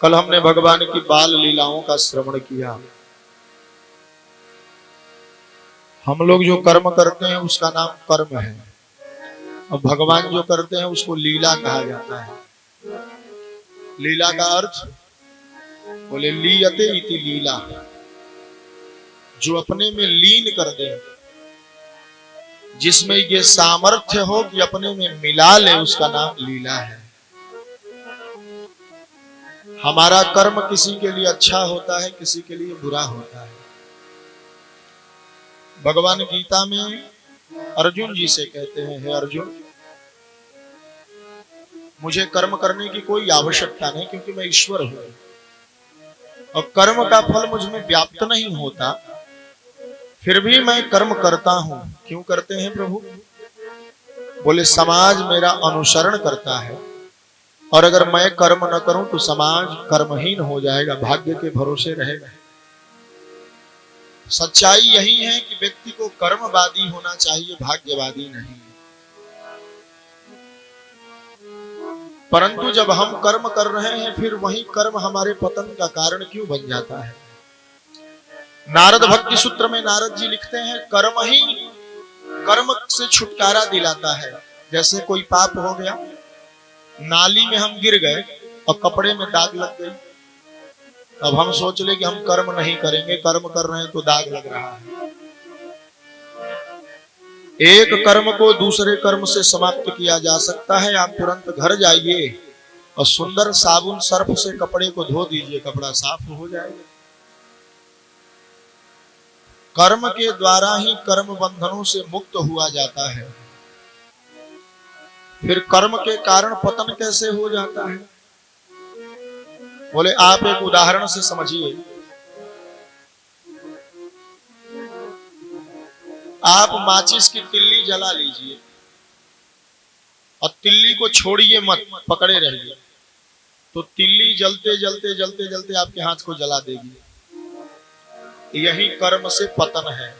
कल हमने भगवान की बाल लीलाओं का श्रवण किया। हम लोग जो कर्म करते हैं उसका नाम कर्म है, और भगवान जो करते हैं उसको लीला कहा जाता है। लीला का अर्थ बोले लीयते इति लीला, जो अपने में लीन कर दे, जिसमें ये सामर्थ्य हो कि अपने में मिला ले, उसका नाम लीला है। हमारा कर्म किसी के लिए अच्छा होता है, किसी के लिए बुरा होता है। भगवान गीता में अर्जुन जी से कहते हैं, हे अर्जुन, मुझे कर्म करने की कोई आवश्यकता नहीं, क्योंकि मैं ईश्वर हूं और कर्म का फल मुझ में व्याप्त नहीं होता, फिर भी मैं कर्म करता हूं। क्यों करते हैं प्रभु? बोले समाज मेरा अनुसरण करता है, और अगर मैं कर्म न करूं तो समाज कर्महीन हो जाएगा, भाग्य के भरोसे रहेगा। सच्चाई यही है कि व्यक्ति को कर्मवादी होना चाहिए, भाग्यवादी नहीं। परंतु जब हम कर्म कर रहे हैं, फिर वही कर्म हमारे पतन का कारण क्यों बन जाता है? नारद भक्ति सूत्र में नारद जी लिखते हैं, कर्म ही कर्म से छुटकारा दिलाता है। जैसे कोई पाप हो गया, नाली में हम गिर गए और कपड़े में दाग लग गई, अब हम सोच ले कि हम कर्म नहीं करेंगे, कर्म कर रहे हैं तो दाग लग रहा है। एक कर्म को दूसरे कर्म से समाप्त किया जा सकता है। आप तुरंत घर जाइए और सुंदर साबुन सर्फ से कपड़े को धो दीजिए, कपड़ा साफ हो जाएगा। कर्म के द्वारा ही कर्म बंधनों से मुक्त हुआ जाता है। फिर कर्म के कारण पतन कैसे हो जाता है? बोले आप एक उदाहरण से समझिए। आप माचिस की तिल्ली जला लीजिए और तिल्ली को छोड़िए मत, पकड़े रहिए, तो तिल्ली जलते जलते जलते जलते आपके हाथ को जला देगी। यही कर्म से पतन है।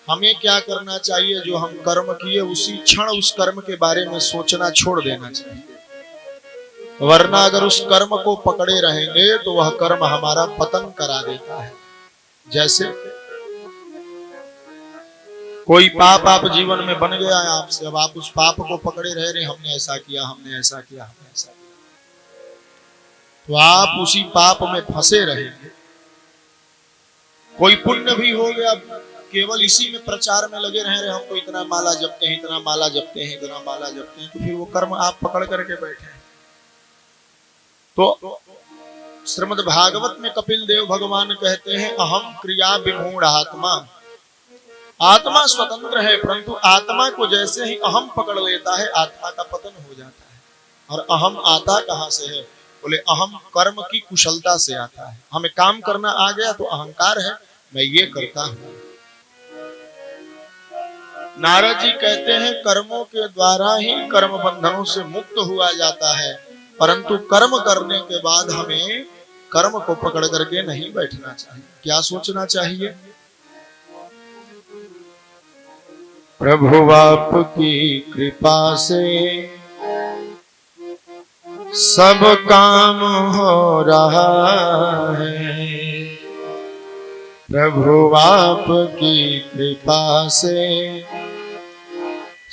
हमें क्या करना चाहिए? जो हम कर्म किए उसी क्षण उस कर्म के बारे में सोचना छोड़ देना चाहिए, वरना अगर उस कर्म को पकड़े रहेंगे तो वह कर्म हमारा पतन करा देता है। जैसे कोई पाप आप जीवन में बन गया है आपसे, अब आप उस पाप को पकड़े रह रहे, हमने ऐसा किया, हमने ऐसा किया, हमने ऐसा किया, तो आप उसी पाप में फंसे रहेंगे। कोई पुण्य भी हो गया, केवल इसी में प्रचार में लगे रह रहे, हम तो इतना माला जपते हैं, इतना माला जपते हैं, इतना माला जपते हैं, तो फिर वो कर्म आप पकड़ करके बैठे हैं। तो श्रीमद् भागवत में कपिल देव भगवान कहते हैं, अहम क्रिया विमूढ़ आत्मा। आत्मा स्वतंत्र है, परंतु आत्मा को जैसे ही अहम पकड़ लेता है, आत्मा का पतन हो जाता है। और अहम आता कहां से है? बोले अहम कर्म की कुशलता से आता है। हमें काम करना आ गया तो अहंकार है, मैं ये करता हूं। नारद जी कहते हैं, कर्मों के द्वारा ही कर्म बंधनों से मुक्त हुआ जाता है, परंतु कर्म करने के बाद हमें कर्म को पकड़ करके नहीं बैठना चाहिए। क्या सोचना चाहिए? प्रभु आपकी कृपा से सब काम हो रहा है। प्रभु आपकी कृपा से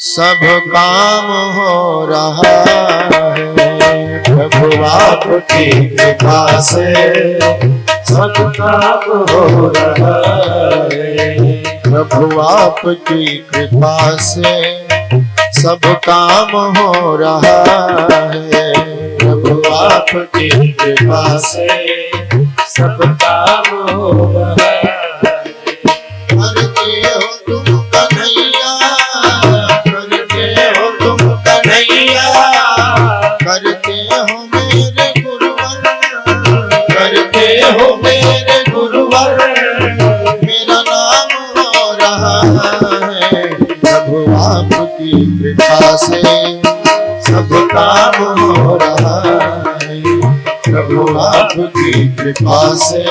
सब काम हो रहा है। प्रभु आपकी कृपा से सब काम हो रहा है। प्रभु आपकी कृपा से सब काम हो रहा है। प्रभु आपकी कृपा से सब काम हो रहा है। करते हो तुम कन्हैया, करते हो तुम कन्हैया, करते हो मेरे गुरुवर, करते हो मेरे गुरुवर, मेरा नाम हो रहा है। प्रभु आपकी कृपा से सब काम हो रहा है। प्रभु आपकी कृपा से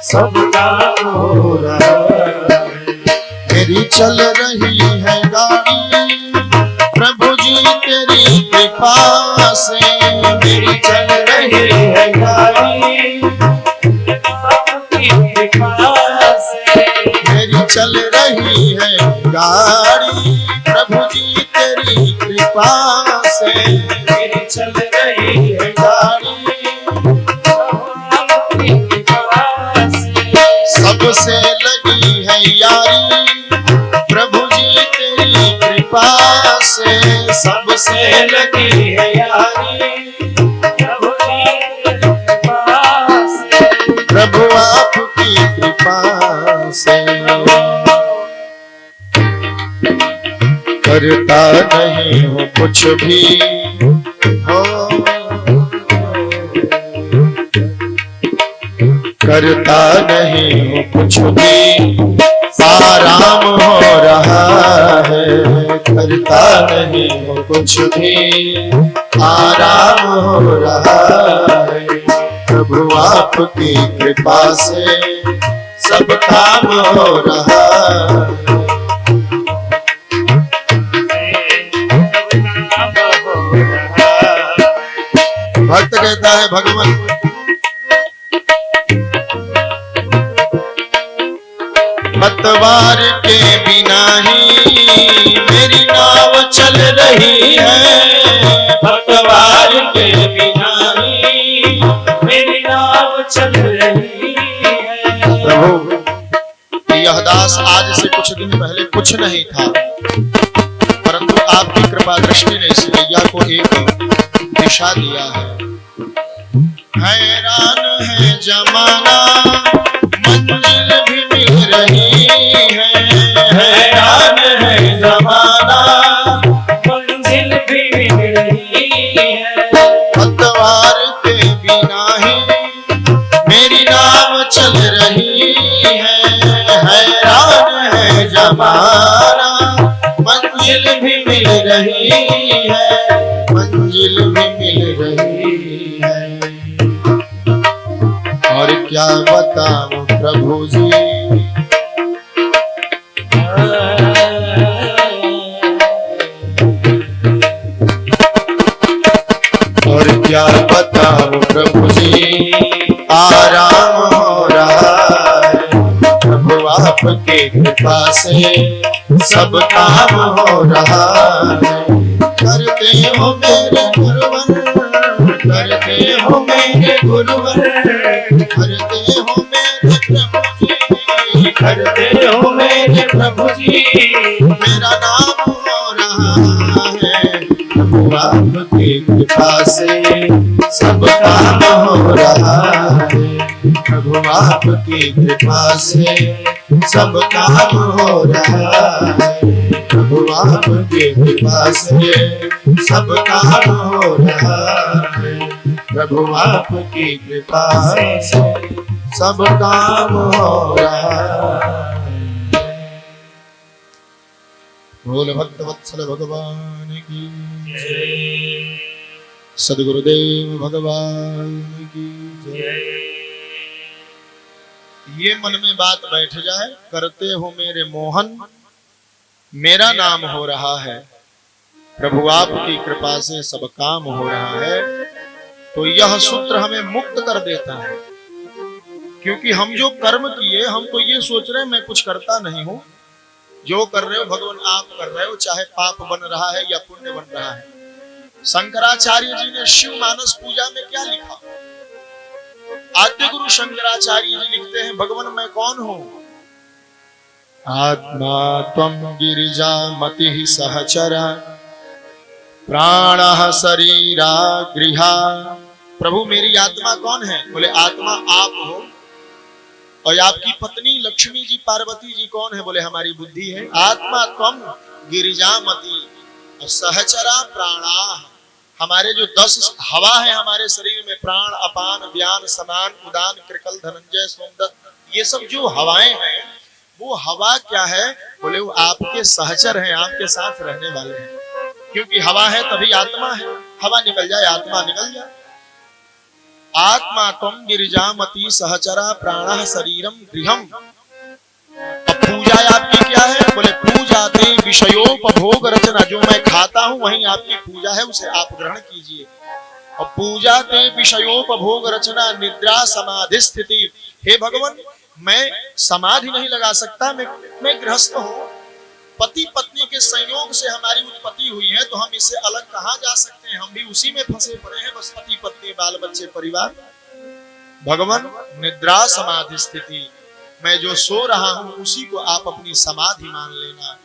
सब काम हो रहा है। मेरी चल रही है गाड़ी प्रभु जी तेरी कृपा से, मेरी चल रही है चल रही है गाड़ी, प्रभु जी तेरी कृपा से मेरी चल रही है गाड़ी, आपकी कृपा से सबसे लगी है यारी, प्रभु जी तेरी कृपा से सबसे लगी है यारी, प्रभु जी तेरी कृपा से, प्रभु आपकी कृपा से। करता नहीं हूँ कुछ भी हो, करता नहीं हूँ कुछ भी, आराम हो रहा है। करता नहीं हूँ कुछ भी, आराम हो रहा है। प्रभु आपकी कृपा से सब काम हो रहा है। भक्त कहता है भगवान पतवार के बिना ही मेरी नाव चल रही है, पतवार के बिना ही मेरी नाव चल रही है। प्रभु यह दास आज से कुछ दिन पहले कुछ नहीं था, परंतु आपकी कृपा दृष्टि ने इस नैया को एक दिशा दिया है। हैरान है जमाना, मंजिल भी मिल रही है। हैरान है जमाना, मंजिल भी मिल रही है। पतवार के बिना ही मेरी नाव चल रही है। हैरान है जमाना, मंजिल भी मिल रही है, मंजिल भी मिल रही है। और क्या बताऊं प्रभु जी, और क्या बताऊं प्रभु जी, आराम हो रहा है। प्रभु आपके कृपा से सब काम हो रहा है। करते हो मेरे गुरुवर, करते हो मेरे गुरुवर, करते हो मेरे प्रभु जी, करते हो मेरे प्रभु जी, मेरा नाम हो रहा है। प्रभु आपकी कृपा से सब काम हो रहा है। प्रभु आपकी कृपा से सब काम हो रहा है। प्रभु आपकी कृपा से सब काम हो रहा है। प्रभु आपकी कृपा से सब काम हो रहा है। बोल भक्त वत्सल भगवान की, सद्गुरुदेव भगवान की जय। ये मन में बात बैठ जाए, करते हो मेरे मोहन, मेरा नाम हो रहा है। प्रभु आपकी कृपा से सब काम हो रहा है। तो यह सूत्र हमें मुक्त कर देता है, क्योंकि हम जो कर्म किए, हम तो ये सोच रहे हैं मैं कुछ करता नहीं हूं। जो कर रहे हो भगवान आप कर रहे हो, चाहे पाप बन रहा है या पुण्य बन रहा है। शंकराचार्य जी ने शिव मानस पूजा में क्या लिखा? आद्य गुरु शंकराचार्य जी लिखते हैं, भगवान मैं कौन हूं? आत्मा त्वं गिरिजा मति सहचरा, प्राणः शरीरा गृहा। प्रभु मेरी आत्मा कौन है? बोले आत्मा आप हो। और आपकी पत्नी लक्ष्मी जी पार्वती जी कौन है? बोले हमारी बुद्धि है। आत्मा त्वं गिरिजामति और सहचरा प्राणा। हमारे जो 10 हवा है हमारे शरीर में, प्राण, अपान, व्यान, समान, उदान, कृकल, धनंजय, सोमदत्त, ये सब जो हवाएं हैं, वो हवा क्या है? बोले वो आपके सहचर हैं, आपके साथ रहने वाले हैं। क्योंकि हवा है तभी आत्मा है। हवा निकल जाए आत्मा निकल जाए। आत्मा त्वं गिरिजामति सहचरा प्राणः शरीरम गृहम। अब पूजा आपकी क्या है? बोले पूजा ते विषयोपभोग रचना। जो मैं खाता हूं वही आपकी पूजा है, उसे आप ग्रहण कीजिए। और पूजा ते विषयोपभोग रचना निद्रा समाधि स्थिति। हे भगवान मैं समाधि नहीं लगा सकता, मैं मैं गृहस्थ हूँ, पति पत्नी के संयोग से हमारी उत्पत्ति हुई है, तो हम इससे अलग कहाँ जा सकते हैं? हम भी उसी में फंसे पड़े हैं, बस पति पत्नी बाल बच्चे परिवार। भगवान निद्रा समाधि स्थिति, मैं जो सो रहा हूं उसी को आप अपनी समाधि मान लेना।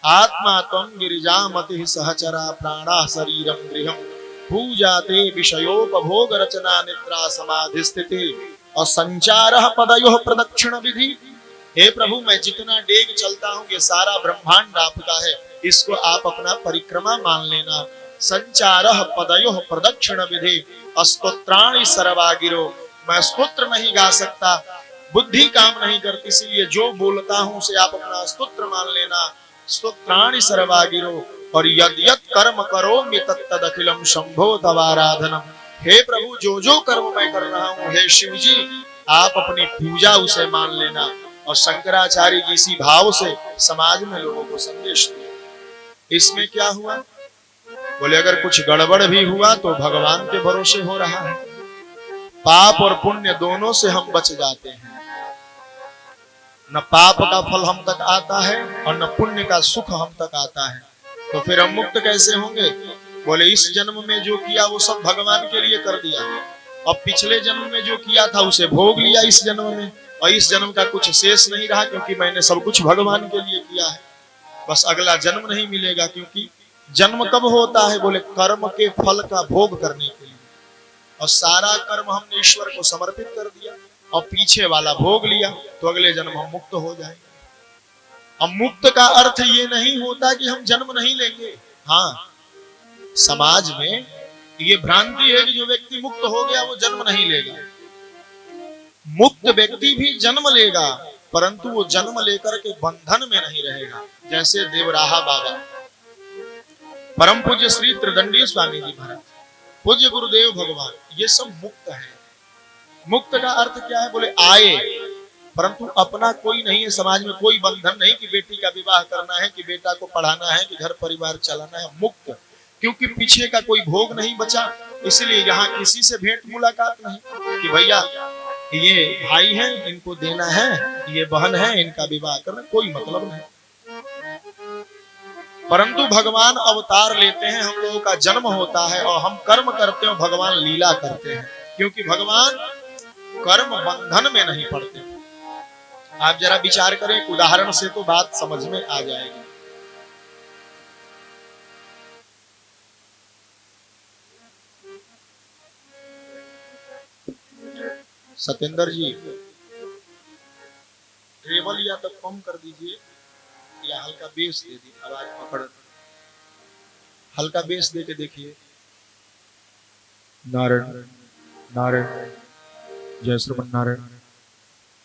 आत्मा त्वं गिरिजामति सहचरा प्राणा शरीरम गृहम पूजाते विषयोपभोग रचना निद्रा समाधि स्थिति और संचार पदयोः प्रदक्षिण विधि। हे प्रभु, मैं जितना डेग चलता हूँ ये सारा ब्रह्मांड आपका है, इसको आप अपना परिक्रमा मान लेना। संचार पदयोः प्रदक्षिण विधि स्तोत्राणि सर्वागिरो, मैं स्तोत्र नहीं गा सकता, बुद्धि काम नहीं करती, इसलिए जो बोलता हूं उसे आप अपना स्तोत्र मान लेना। स्तोत्राणि सर्वागिरो और यद यद कर्म करोमि तत्तदखिलम शंभो तवाराधनम। हे प्रभु, जो जो कर्म मैं कर रहा हूं, हे शिव जी, आप अपनी पूजा उसे मान लेना। और शंकराचार्य जी इसी भाव से समाज में लोगों को संदेश दिया। इसमें क्या हुआ? बोले अगर कुछ गड़बड़ भी हुआ तो भगवान के भरोसे हो रहा है, पाप और पुण्य दोनों से हम बच जाते हैं। न पाप का फल हम तक आता है और न पुण्य का सुख हम तक आता है, तो फिर हम मुक्त कैसे होंगे? बोले इस जन्म में जो किया वो सब भगवान के लिए कर दिया, अब पिछले जन्म में जो किया था उसे भोग लिया इस जन्म में, और इस जन्म का कुछ शेष नहीं रहा क्योंकि मैंने सब कुछ भगवान के लिए किया है। बस अगला जन्म नहीं मिलेगा, क्योंकि जन्म कब होता है? बोले कर्म के फल का भोग करने के लिए, और सारा कर्म हमने ईश्वर को समर्पित कर दिया और पीछे वाला भोग लिया, तो अगले जन्म हम मुक्त हो जाएंगे। अब मुक्त का अर्थ ये नहीं होता कि हम जन्म नहीं लेंगे। हाँ, समाज में ये भ्रांति है कि जो व्यक्ति मुक्त हो गया वो जन्म नहीं लेगा। मुक्त व्यक्ति भी जन्म लेगा, परंतु वो जन्म लेकर के बंधन में नहीं रहेगा। जैसे देवराहा बाबा, परम पूज्य श्री त्रिदंडी स्वामी जी महाराज, पूज्य गुरुदेव भगवान, ये सब मुक्त है। मुक्त का अर्थ क्या है? बोले आए, परंतु अपना कोई नहीं है, समाज में कोई बंधन नहीं कि बेटी का विवाह करना है, कि बेटा को पढ़ाना है, कि घर परिवार चलाना है। मुक्त, क्योंकि पीछे का कोई भोग नहीं बचा, इसलिए यहाँ किसी से भेंट मुलाकात नहीं कि भैया ये भाई हैं इनको देना है, ये बहन है इनका विवाह करना, कोई मतलब नहीं। परंतु भगवान अवतार लेते हैं, हम लोगों का जन्म होता है और हम कर्म करते हैं, भगवान लीला करते हैं, क्योंकि भगवान कर्म बंधन में नहीं पड़ते। आप जरा विचार करें, एक उदाहरण से तो बात समझ में आ जाएगी। सत्येंद्र जी, ट्रेबल या तो कम कर दीजिए या हल्का बेस दे दीजिए, आवाज पकड़, हल्का बेस दे के देखिए। नारायण नारायण जय श्रीमन नारायण,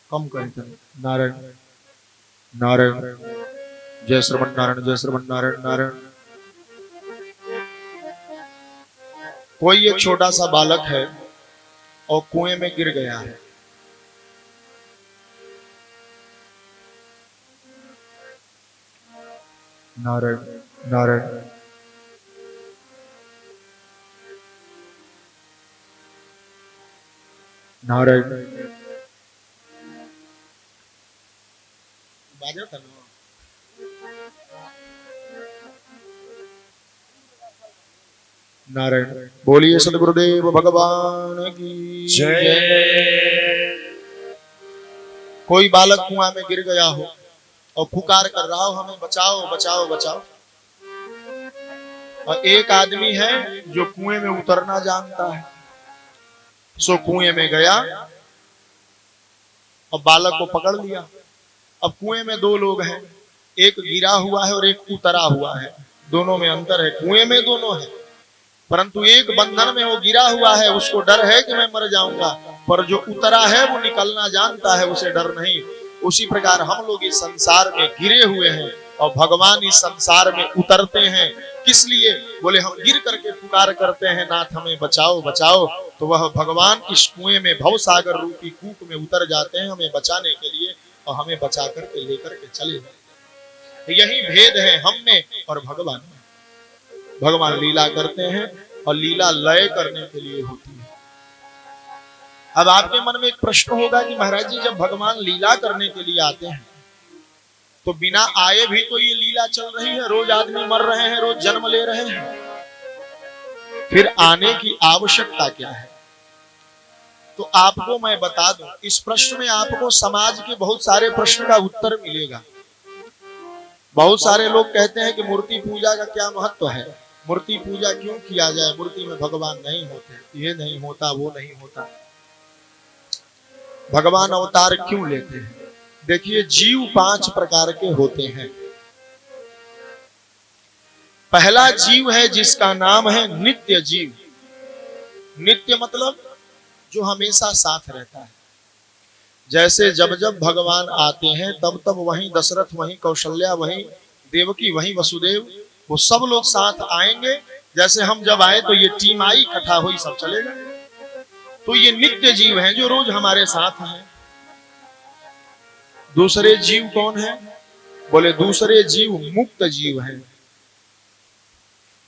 कम करें तो नारायण नारायण जय श्रीमन नारायण, जय श्रीमन नारायण नारायण। कोई एक छोटा सा बालक है और कुएं में गिर गया है। नारायण नारायण नारायण। बाजा था ना? नारायण। बोलिए सदगुरुदेव भगवान की जय। कोई बालक कुआं में गिर गया हो और पुकार कर रहा हो, हमें बचाओ बचाओ बचाओ, और एक आदमी है जो कुएं में उतरना जानता है, सो कुएं में गया और बालक को पकड़ लिया। अब कुएं में दो लोग हैं, एक गिरा हुआ है और एक उतरा हुआ है, दोनों में अंतर है। कुएं में दोनों है, परंतु एक बंधन में वो गिरा हुआ है, उसको डर है कि मैं मर जाऊंगा, पर जो उतरा है वो निकलना जानता है, उसे डर नहीं। उसी प्रकार हम लोग इस संसार में गिरे हुए हैं और भगवान इस संसार में उतरते हैं। किस लिए? बोले हम गिर करके पुकार करते हैं, नाथ हमें बचाओ बचाओ, तो वह भगवान इस कुएं में भवसागर रूपी कूप में उतर जाते हैं हमें बचाने के लिए, और हमें बचा करके लेकर के चले जाते। यही भेद है हम में और भगवान में। भगवान लीला करते हैं और लीला लय करने के लिए होती है। अब आपके मन में एक प्रश्न होगा कि महाराज जी, जब भगवान लीला करने के लिए आते हैं तो बिना आए भी तो ये लीला चल रही है, रोज आदमी मर रहे हैं, रोज जन्म ले रहे हैं, फिर आने की आवश्यकता क्या है? तो आपको मैं बता दूं, इस प्रश्न में आपको समाज के बहुत सारे प्रश्न का उत्तर मिलेगा। बहुत सारे लोग कहते हैं कि मूर्ति पूजा का क्या महत्व है, मूर्ति पूजा क्यों किया जाए, मूर्ति में भगवान नहीं होते, ये नहीं होता, वो नहीं होता, भगवान अवतार क्यों लेते हैं? देखिए, जीव 5 प्रकार के होते हैं। पहला जीव है जिसका नाम है नित्य जीव। नित्य मतलब जो हमेशा साथ रहता है। जैसे जब जब भगवान आते हैं तब तब वहीं दशरथ, वहीं कौशल्या, वहीं देवकी, वहीं वसुदेव, वो सब लोग साथ आएंगे। जैसे हम जब आए तो ये टीम आई, इकट्ठा हुई, सब चलेगा। तो ये नित्य जीव हैं जो रोज हमारे साथ हैं। दूसरे जीव कौन है? बोले दूसरे जीव मुक्त जीव हैं।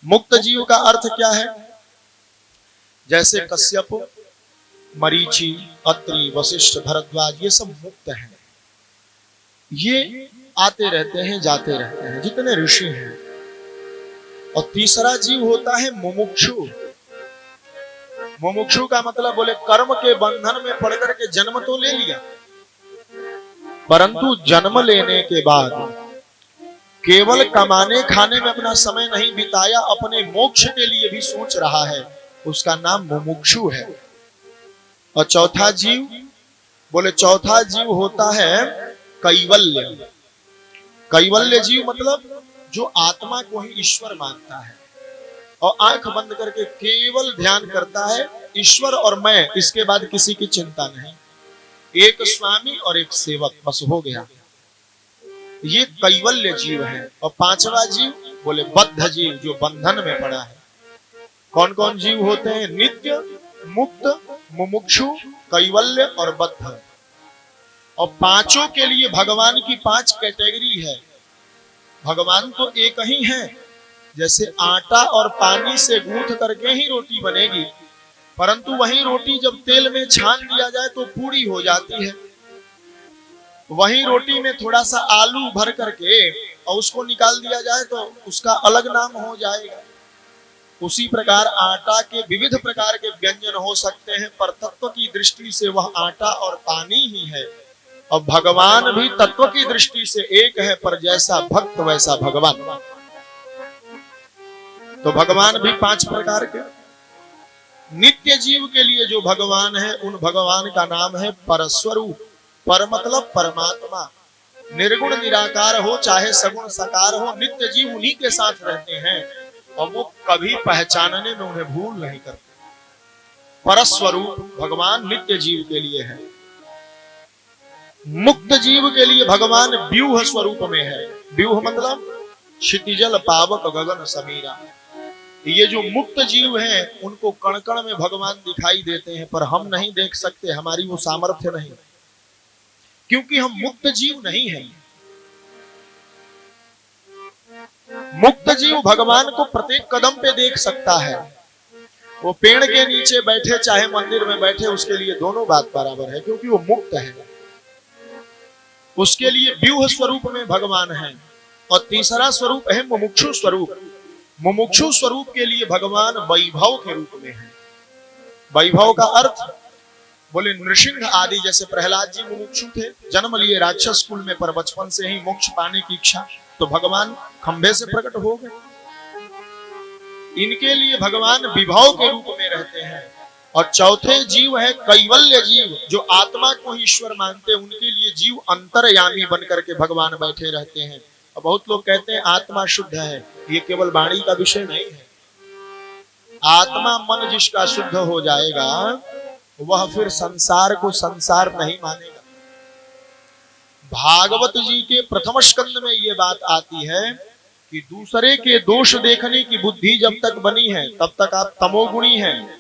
मुक्त जीव का अर्थ क्या है? जैसे कश्यप, मरीचि, अत्रि, वशिष्ठ, भरद्वाज, ये सब मुक्त हैं। ये आते रहते हैं, जाते रहते हैं, जितने ऋषि हैं। और तीसरा जीव होता है मुमुक्षु। मुमुक्षु का मतलब बोले कर्म के बंधन में पड़कर के जन्म तो ले लिया, परंतु जन्म लेने के बाद केवल कमाने खाने में अपना समय नहीं बिताया, अपने मोक्ष के लिए भी सोच रहा है, उसका नाम मुमुक्षु है। और चौथा जीव, बोले चौथा जीव होता है कैवल्य। कैवल्य जीव मतलब जो आत्मा को ही ईश्वर मानता है और आंख बंद करके केवल ध्यान करता है, ईश्वर और मैं, इसके बाद किसी की चिंता नहीं, एक स्वामी और एक सेवक, बस हो गया। ये कैवल्य जीव है। और पांचवा जीव बोले बद्ध जीव, जो बंधन में पड़ा है। कौन कौन जीव होते हैं? नित्य, मुक्त, मुमुक्षु, कैवल्य और बद्ध। और पांचों के लिए भगवान की 5 कैटेगरी है। भगवान तो एक ही है। जैसे आटा और पानी से गूंथ करके ही रोटी बनेगी, परंतु वही रोटी जब तेल में छान दिया जाए तो पूरी हो जाती है। वही रोटी में थोड़ा सा आलू भर करके और उसको निकाल दिया जाए तो उसका अलग नाम हो जाएगा। उसी प्रकार आटा के विविध प्रकार के व्यंजन हो सकते हैं, पर तत्व की दृष्टि से वह आटा और पानी ही है। और भगवान भी तत्व की दृष्टि से एक है, पर जैसा भक्त वैसा भगवान। तो भगवान भी 5 प्रकार के। नित्य जीव के लिए जो भगवान है, उन भगवान का नाम है परस्वरूप। पर मतलब परमात्मा, निर्गुण निराकार हो चाहे सगुण साकार हो, नित्य जीव उन्हीं के साथ रहते हैं और वो कभी पहचानने में उन्हें भूल नहीं करते। परस्वरूप भगवान नित्य जीव के लिए है। मुक्त जीव के लिए भगवान व्यूह स्वरूप में है। व्यूह मतलब क्षितिजल पावक गगन समीरा। ये जो मुक्त जीव हैं, उनको कण कण में भगवान दिखाई देते हैं, पर हम नहीं देख सकते, हमारी वो सामर्थ्य नहीं, क्योंकि हम मुक्त जीव नहीं हैं। मुक्त जीव भगवान को प्रत्येक कदम पे देख सकता है। वो पेड़ के नीचे बैठे चाहे मंदिर में बैठे, उसके लिए दोनों बात बराबर है, क्योंकि वो मुक्त है। उसके लिए व्यूह स्वरूप में भगवान है। और तीसरा स्वरूप है मुमुक्षु स्वरूप। मुमुक्षु स्वरूप के लिए भगवान वैभव के रूप में है। वैभव का अर्थ बोले नृसिंह आदि, जैसे प्रहलाद जी मुमुक्षु थे, जन्म लिए राक्षस कुल में, पर बचपन से ही मोक्ष पाने की इच्छा, तो भगवान खंभे से प्रकट हो गए। इनके लिए भगवान विभव के रूप में रहते हैं। और चौथे जीव है कैवल्य जीव, जो आत्मा को ही ईश्वर मानते, उनके लिए जीव अंतर्यामी बनकर के भगवान बैठे रहते हैं। और बहुत लोग कहते हैं आत्मा शुद्ध है, ये केवल वाणी का विषय नहीं है। आत्मा मन जिसका शुद्ध हो जाएगा, वह फिर संसार को संसार नहीं मानेगा। भागवत जी के प्रथम स्कंद में ये बात आती है कि दूसरे के दोष देखने की बुद्धि जब तक बनी है तब तक आप तमोगुणी हैं।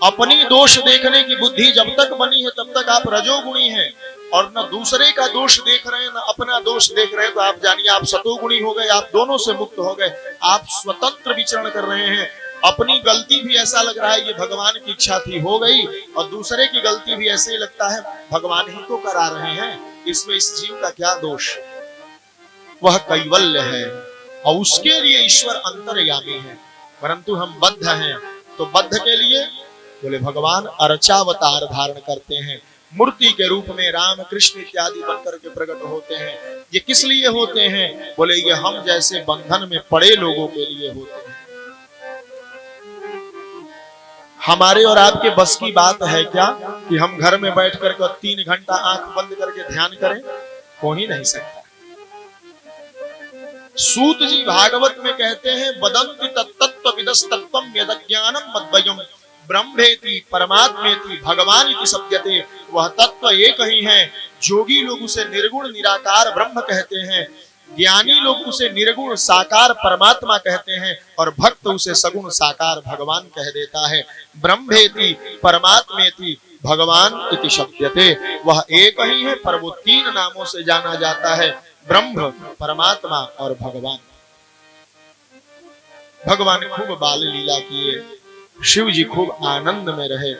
अपनी दोष देखने की बुद्धि जब तक बनी है तब तक आप रजोगुणी हैं। और न दूसरे का दोष देख रहे हैं न अपना दोष देख रहे हैं, तो आप जानिए आप सतोगुणी हो गए, आप दोनों से मुक्त हो गए, आप स्वतंत्र विचरण कर रहे हैं। अपनी गलती भी ऐसा लग रहा है ये भगवान की इच्छा थी, हो गई, और दूसरे की गलती भी ऐसे ही लगता है भगवान ही तो करा रहे हैं, इसमें इस जीव का क्या दोष। वह कैवल्य है और उसके लिए ईश्वर अंतर्यामी है। परंतु हम बद्ध हैं, तो बद्ध के लिए बोले भगवान अर्चावतार धारण करते हैं, मूर्ति के रूप में राम कृष्ण इत्यादि बनकर के प्रकट होते हैं। ये किस लिए होते हैं? बोले ये हम जैसे बंधन में पड़े लोगों के लिए होते हैं। हमारे और आपके बस की बात है क्या कि हम घर में बैठ कर 3 घंटा आंख बंद करके ध्यान करें? हो ही नहीं सकता। सूत जी भागवत में कहते हैं वदन्ति तत्तत्व विदस्तत्वम यदज्ञानम मद्वयम् ब्रह्मेति परमात्मेति भगवान इति शब्दते। वह तत्व एक ही है। जोगी लोग उसे निर्गुण निराकार ब्रह्म कहते हैं, ज्ञानी लोग उसे निर्गुण साकार परमात्मा कहते हैं और भक्त उसे सगुण साकार भगवान कह देता है। ब्रह्मेति परमात्मेति भगवान इति शब्दते। वह एक ही है, पर वो 3 नामों से जाना जाता है, ब्रह्म, परमात्मा और भगवान। भगवान खूब बाल लीला किए, शिव जी खूब आनंद में रहे।